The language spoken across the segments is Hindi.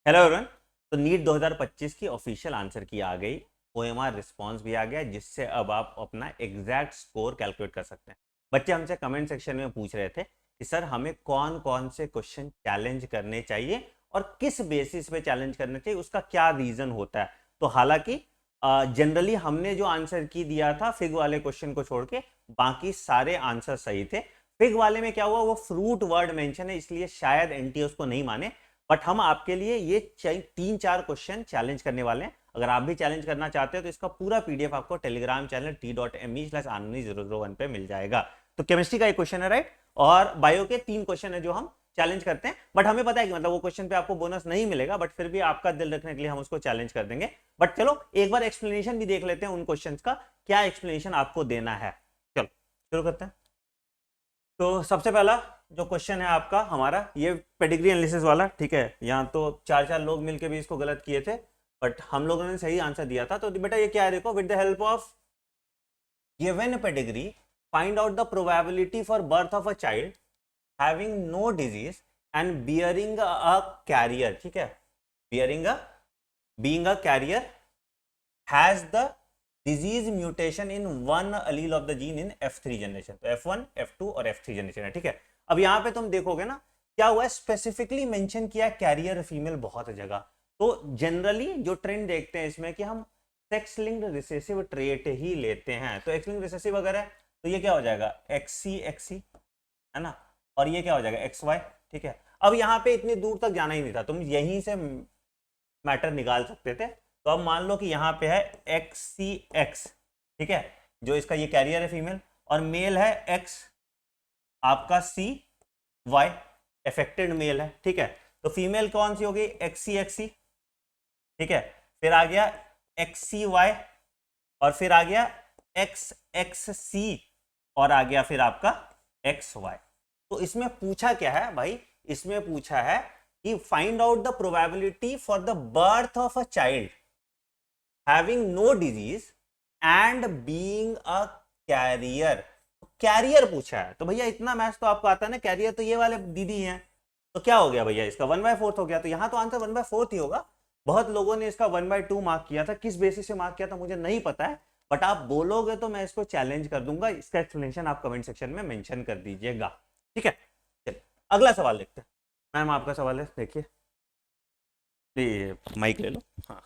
Hello everyone. तो नीट 2025 की ऑफिशियल आंसर की आ गई, ओएमआर रिस्पांस भी आ गया, जिससे अब आप अपना एग्जैक्ट स्कोर कैलकुलेट कर सकते हैं। बच्चे हमसे कमेंट सेक्शन में पूछ रहे थे कि सर हमें कौन कौन से क्वेश्चन चैलेंज करने चाहिए और किस बेसिस पे चैलेंज करने चाहिए, उसका क्या रीजन होता है। तो हालांकि जनरली हमने जो आंसर की दिया था फिग वाले क्वेश्चन को छोड़ के बाकी सारे आंसर सही थे। फिग वाले में क्या हुआ, वो फ्रूट वर्ड मेंशन है, इसलिए शायद एनटीए उसको नहीं माने। बट हम आपके लिए ये 3-4 क्वेश्चन चैलेंज करने वाले हैं। अगर आप भी चैलेंज करना चाहते हो तो इसका पूरा पीडीएफ आपको टेलीग्राम चैनल t.me/anony001 पे मिल जाएगा। तो केमिस्ट्री का एक क्वेश्चन है, राइट, और बायो के 3 क्वेश्चन है जो हम चैलेंज करते हैं। बट हमें पता है कि मतलब वो क्वेश्चन पे आपको बोनस नहीं मिलेगा, बट फिर भी आपका दिल रखने के लिए हम उसको चैलेंज कर देंगे। बट चलो एक बार एक्सप्लेनेशन भी देख लेते हैं उन क्वेश्चन का, क्या एक्सप्लेनेशन आपको देना है। चलो शुरू करते हैं। तो सबसे पहला जो क्वेश्चन है आपका हमारा, ये पेडिग्री एनालिसिस वाला, ठीक है। यहाँ तो 4-4 लोग मिलके भी इसको गलत किए थे, बट हम लोगों ने सही आंसर दिया था। तो बेटा ये क्या है, देखो, with the help of given pedigree find out the probability for birth of a child having no disease and bearing a carrier, ठीक है, bearing a being a carrier has the disease mutation in one allele of the gene in F3 generation. तो F1, F2 और F3 जनरेशन है, ठीक है। अब यहां पे तुम देखोगे ना क्या हुआ है, स्पेसिफिकली मेंशन किया कैरियर फीमेल बहुत जगह। तो जनरली जो ट्रेंड देखते हैं इसमें कि हम सेक्स लिंक्ड रिसेसिव ट्रेट ही लेते हैं। तो एक्स लिंक्ड रिसेसिव अगर है तो ये क्या हो जाएगा, XC है ना, और ये क्या हो जाएगा XY, ठीक है। अब यहाँ पे इतनी दूर तक जाना ही नहीं था, तुम यहीं से मैटर निकाल सकते थे। तो अब मान लो कि यहाँ पे है XCX, ठीक है, जो इसका ये कैरियर है फीमेल, और मेल है X आपका CY, एफेक्टेड मेल है, ठीक है। तो फीमेल कौन सी होगी, XCXC, ठीक है। फिर आ गया XCY, और फिर आ गया XXC, और आ गया फिर आपका XY। तो इसमें पूछा क्या है भाई, इसमें पूछा है कि find out the probability for the birth of a child having no disease and being a carrier. Carrier पूछा है, तो भैया इतना मैथ्स तो आपको आता है ना, कैरियर तो ये वाले दीदी हैं। तो क्या हो गया भैया, इसका 1/4 हो गया। तो यहां तो आंसर 1/4 ही होगा। बहुत लोगों ने इसका 1/2 मार्क किया था, किस बेसिस से मार्क किया था मुझे नहीं पता है, बट आप बोलोगे तो मैं इसको चैलेंज कर दूंगा। इसका एक्सप्लेनेशन आप कमेंट सेक्शन में मेंशन कर दीजिएगा, ठीक है। चलिए अगला सवाल देखते हैं। मैम आपका सवाल है, देखिए, माइक ले लो। हाँ,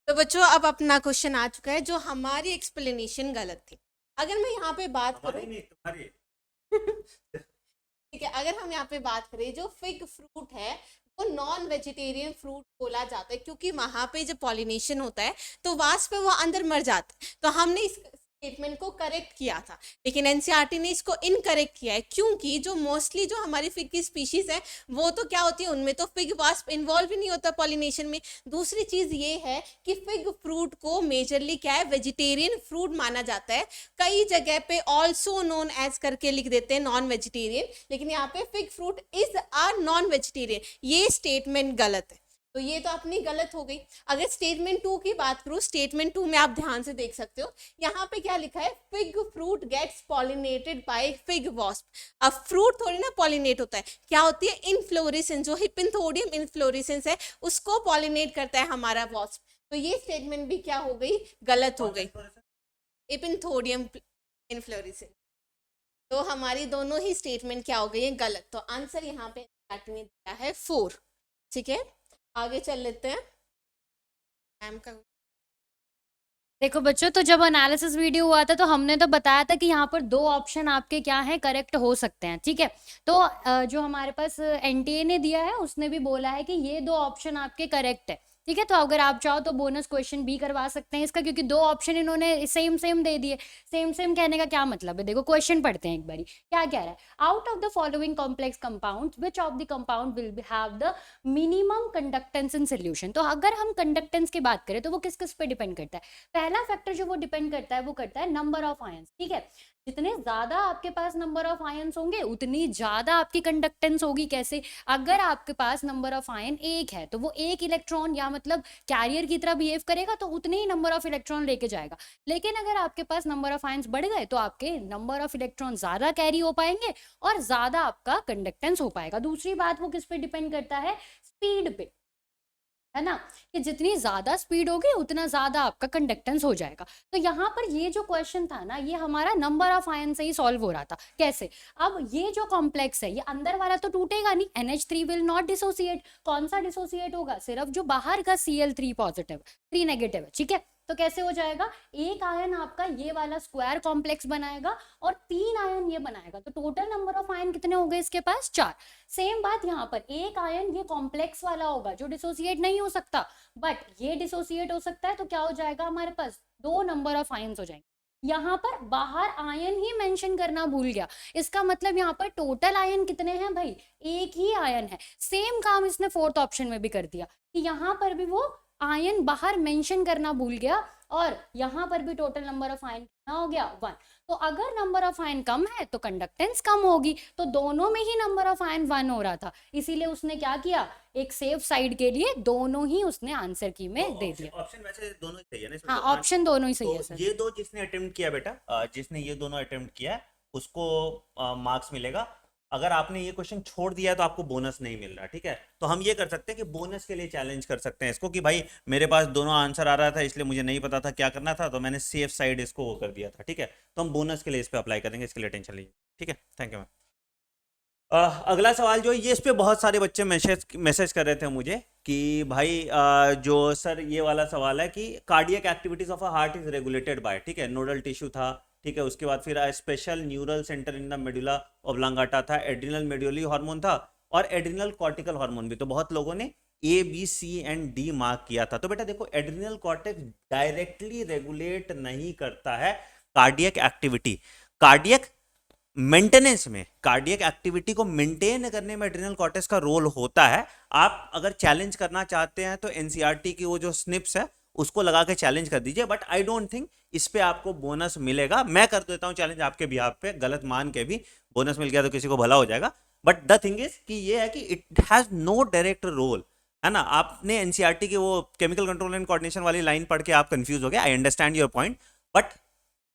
तो बच्चों अब अपना क्वेश्चन आ चुका है जो हमारी एक्सप्लेनेशन गलत थी। अगर मैं यहाँ पे बात हमारी करूँ नहीं तुम्हारी। ठीक है, अगर हम यहाँ पे बात करें जो फिग फ्रूट है वो नॉन वेजिटेरियन फ्रूट बोला जाता है, क्योंकि वहां पे जब पॉलिनेशन होता है तो वास्प पे वो अंदर मर जाता है। तो हमने इस स्टेटमेंट को करेक्ट किया था, लेकिन एनसीईआरटी ने इसको इनकरेक्ट किया है, क्योंकि जो मोस्टली जो हमारी फिग की स्पीशीज है वो तो क्या होती है, उनमें तो फिग वास्प इन्वॉल्व ही नहीं होता पॉलिनेशन में। दूसरी चीज ये है कि फिग फ्रूट को मेजरली क्या है, वेजिटेरियन फ्रूट माना जाता है। कई जगह पे ऑल्सो नोन एज करके लिख देते हैं नॉन वेजिटेरियन, लेकिन यहाँ पे fig fruit is a non vegetarian, ये स्टेटमेंट गलत है। तो ये तो अपनी गलत हो गई। अगर स्टेटमेंट 2 की बात करूं, स्टेटमेंट 2 में आप ध्यान से देख सकते हो, यहाँ पे क्या लिखा है, fig fruit gets pollinated by fig wasp. अब फ्रूट थोड़ी ना पॉलिनेट होता है, क्या होती है, इनफ्लोरेसेंस, जो हिपिनथोडियम इनफ्लोरेसेंस है उसको पॉलिनेट करता है हमारा वॉस्प। तो ये स्टेटमेंट भी क्या हो गई, गलत हो गई, इपिनथोडियम इनफ्लोरेसेंस। तो हमारी दोनों ही स्टेटमेंट क्या हो गई है, गलत। तो आंसर यहाँ पे ने दिया है 4, ठीक है। आगे चल लेते हैं मैम का। देखो बच्चों, तो जब एनालिसिस वीडियो हुआ था तो हमने तो बताया था कि यहाँ पर 2 ऑप्शन आपके क्या हैं, करेक्ट हो सकते हैं, ठीक है। तो जो हमारे पास एनटीए ने दिया है उसने भी बोला है कि ये 2 ऑप्शन आपके करेक्ट है, ठीक है। तो अगर आप चाहो तो बोनस क्वेश्चन भी करवा सकते हैं इसका, क्योंकि 2 ऑप्शन इन्होंने सेम सेम दे दिए। सेम सेम कहने का क्या मतलब है, देखो क्वेश्चन पढ़ते हैं एक बारी, क्या कह रहा है, out of the following complex compound which of the compound will have the minimum conductance in solution. तो अगर हम कंडक्टेंस की बात करें तो वो किस किस पे डिपेंड करता है, पहला फैक्टर जो वो डिपेंड करता है वो करता है नंबर ऑफ आयंस, ठीक है। जितने ज्यादा आपके पास नंबर ऑफ आयंस होंगे उतनी ज्यादा आपकी कंडक्टेंस होगी। कैसे, अगर आपके पास नंबर ऑफ आयन 1 है तो वो 1 इलेक्ट्रॉन या मतलब कैरियर की तरह बिहेव करेगा, तो उतने ही नंबर ऑफ इलेक्ट्रॉन लेके जाएगा। लेकिन अगर आपके पास नंबर ऑफ आयंस बढ़ गए तो आपके नंबर ऑफ इलेक्ट्रॉन ज्यादा कैरी हो पाएंगे और ज्यादा आपका कंडक्टेंस हो पाएगा। दूसरी बात, वो किस पे डिपेंड करता है, स्पीड पे। है ना, कि जितनी ज्यादा स्पीड होगी उतना ज्यादा आपका कंडक्टेंस हो जाएगा। तो यहाँ पर ये जो क्वेश्चन था ना, ये हमारा नंबर ऑफ आयन से ही सॉल्व हो रहा था। कैसे? अब ये जो कॉम्प्लेक्स है, ये अंदर वाला तो टूटेगा नहीं, NH3 विल नॉट डिसोसिएट। कौन सा डिसोसिएट होगा? सिर्फ जो बाहर का Cl3 पॉजिटिव 3 नेगेटिव है, ठीक है। तो कैसे हो जाएगा? एक आयन आपका ये वाला स्क्वायर कॉम्प्लेक्स बनाएगा और 3 आयन ये बनाएगा, तो टोटल नंबर ऑफ आयन कितने हो गए इसके पास? 4। सेम बात यहाँ पर, एक आयन ये कॉम्प्लेक्स वाला होगा जो डिसोसिएट नहीं हो सकता, बट ये डिसोसिएट हो सकता है, तो क्या हो जाएगा हमारे पास? 2 नंबर ऑफ आयन्स हो जाएंगे। यहाँ पर बाहर आयन ही मेंशन करना भूल गया, इसका मतलब यहाँ पर टोटल आयन कितने हैं भाई? एक ही आयन है। सेम काम इसने 4th ऑप्शन में भी कर दिया कि यहाँ पर भी वो आयन बाहर मेंशन करना भूल गया, और यहाँ पर भी टोटल नंबर ऑफ आयन कितना हो गया? 1। तो अगर नंबर ऑफ आयन कम है तो कंडक्टेंस कम होगी, तो दोनों में ही नंबर ऑफ आयन 1 हो रहा था, इसीलिए उसने क्या किया? एक सेफ साइड के लिए दोनों ही उसने आंसर की में दे दिया। ऑप्शन वैसे दोनों ही सही है ना इसमें? हाँ, तो ऑप्शन दोनों ही सही है तो सर। ये दो जिसने अटेम्प्ट किया बेटा, जिसने ये दोनों अटेम्प्ट किया है, उसको मार्क्स मिलेगा। अगर आपने ये क्वेश्चन छोड़ दिया है तो आपको बोनस नहीं मिल रहा, ठीक है। तो हम ये कर सकते हैं कि बोनस के लिए चैलेंज कर सकते हैं इसको कि भाई मेरे पास दोनों आंसर आ रहा था, इसलिए मुझे नहीं पता था क्या करना था, तो मैंने सेफ साइड इसको वो कर दिया था, ठीक है। तो हम बोनस के लिए इस पे अप्लाई करेंगे, इसके लिए टेंशन लीजिए, ठीक है। Thank you ma'am. अगला सवाल जो है, ये इस पे बहुत सारे बच्चे मैसेज कर रहे थे मुझे कि भाई जो सर ये वाला सवाल है कि cardiac activities of a heart is regulated by, ठीक है, नोडल टिश्यू था, ठीक है। उसके बाद फिर special neural centre in the medulla oblongata था, एड्रिनल मेड्यूली हार्मोन था, और एड्रिनल कॉर्टिकल हार्मोन भी। तो बहुत लोगों ने A, B, C, and D mark किया था। तो बेटा देखो, एड्रिनल कॉर्टेक्स डायरेक्टली रेगुलेट नहीं करता है कार्डियक एक्टिविटी। कार्डियक मेंटेनेंस में, कार्डियक एक्टिविटी को मेंटेन करने में एड्रिनल कॉर्टेक्स का रोल होता है। आप अगर चैलेंज करना चाहते हैं तो एनसीईआरटी की वो जो स्निप्स है उसको लगा के चैलेंज कर दीजिए, बट आई डोंट थिंक इस पे आपको बोनस मिलेगा। मैं कर देता हूं चैलेंज आपके बिहाफ पे, गलत मान के भी बोनस मिल गया तो किसी को भला हो जाएगा। बट द थिंग इज कि ये है कि it has no direct role, है ना। आपने एनसीईआरटी की वो केमिकल कंट्रोल एंड कोऑर्डिनेशन वाली लाइन पढ़ के आप कंफ्यूज हो गए, I understand your point, but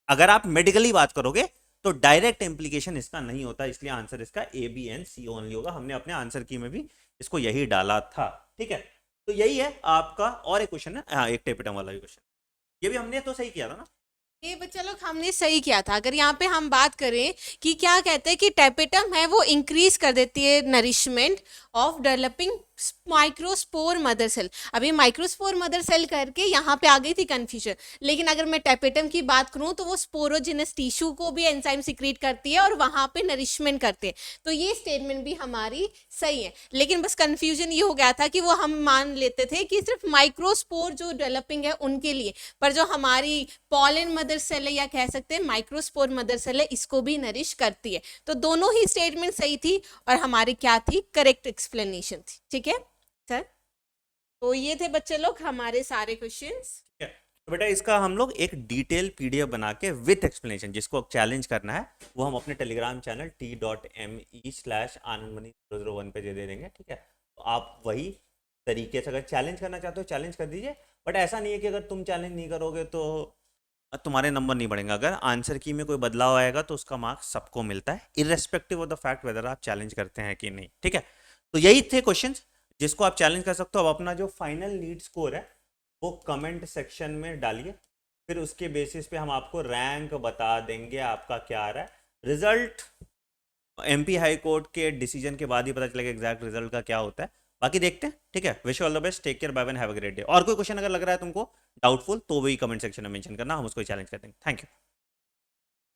अगर आप मेडिकली बात करोगे तो डायरेक्ट इम्प्लीकेशन इसका नहीं होता, इसलिए आंसर इसका A, B, and C only होगा। हमने अपने आंसर की में भी इसको यही डाला था, ठीक है। तो यही है आपका। और एक क्वेश्चन है, हाँ, एक टेपिटम वाला भी क्वेश्चन, ये भी हमने तो सही किया था ना। ये बच्चा लोग हमने सही किया था। अगर यहाँ पे हम बात करें कि क्या कहते हैं कि टेपिटम है वो इंक्रीज कर देती है nourishment of developing microspore mother cell. अभी माइक्रोस्पोर मदर सेल करके यहाँ पे आ गई थी कंफ्यूजन, लेकिन अगर मैं टेपिटम की बात करूँ तो वो स्पोरोजिनस टिश्यू को भी एंजाइम सिक्रीट करती है और वहाँ पे नरिशमेंट करते हैं। तो ये स्टेटमेंट भी हमारी सही है, लेकिन बस कंफ्यूजन ये हो गया था कि वो हम मान लेते थे कि सिर्फ माइक्रोस्पोर जो डेवलपिंग है उनके लिए, पर जो हमारी पॉलन मदर सेल है या कह सकते हैं माइक्रोस्पोर मदर सेल है, इसको भी नरिश करती है। तो दोनों ही स्टेटमेंट सही थी और हमारी क्या थी? करेक्ट एक्सप्लेनेशन थी, ठीक है सर। तो ये थे बच्चे लोग हमारे सारे क्वेश्चंस। ठीक है, तो बेटा इसका हम लोग एक डिटेल PDF बना के विथ एक्सप्लेनेशन, जिसको चैलेंज करना है वो हम अपने टेलीग्राम चैनल t.me/anandmani001 पे दे देंगे, ठीक है। तो आप वही तरीके से अगर चैलेंज करना चाहते हो चैलेंज कर दीजिए, बट ऐसा नहीं है कि अगर तुम चैलेंज नहीं करोगे तो तुम्हारे नंबर नहीं बढ़ेंगे। अगर आंसर की में कोई बदलाव आएगा तो उसका मार्क्स सबको मिलता है, irrespective of the fact whether आप चैलेंज करते हैं कि नहीं, ठीक है। तो यही थे क्वेश्चंस जिसको आप चैलेंज कर सकते हो। अब अपना जो फाइनल नीट स्कोर है वो कमेंट सेक्शन में डालिए, फिर उसके बेसिस पे हम आपको रैंक बता देंगे आपका क्या आ रहा है। रिजल्ट MP हाई कोर्ट के डिसीजन के बाद ही पता चलेगा एग्जैक्ट रिजल्ट का क्या होता है। बाकी देखते हैं, ठीक है। Wish all the best, take care, bye bye, have a great day. और कोई क्वेश्चन अगर लग रहा है तुमको डाउटफुल तो वही कमेंट सेक्शन में मेंशन करना, हम उसको चैलेंज कर देंगे। Thank you.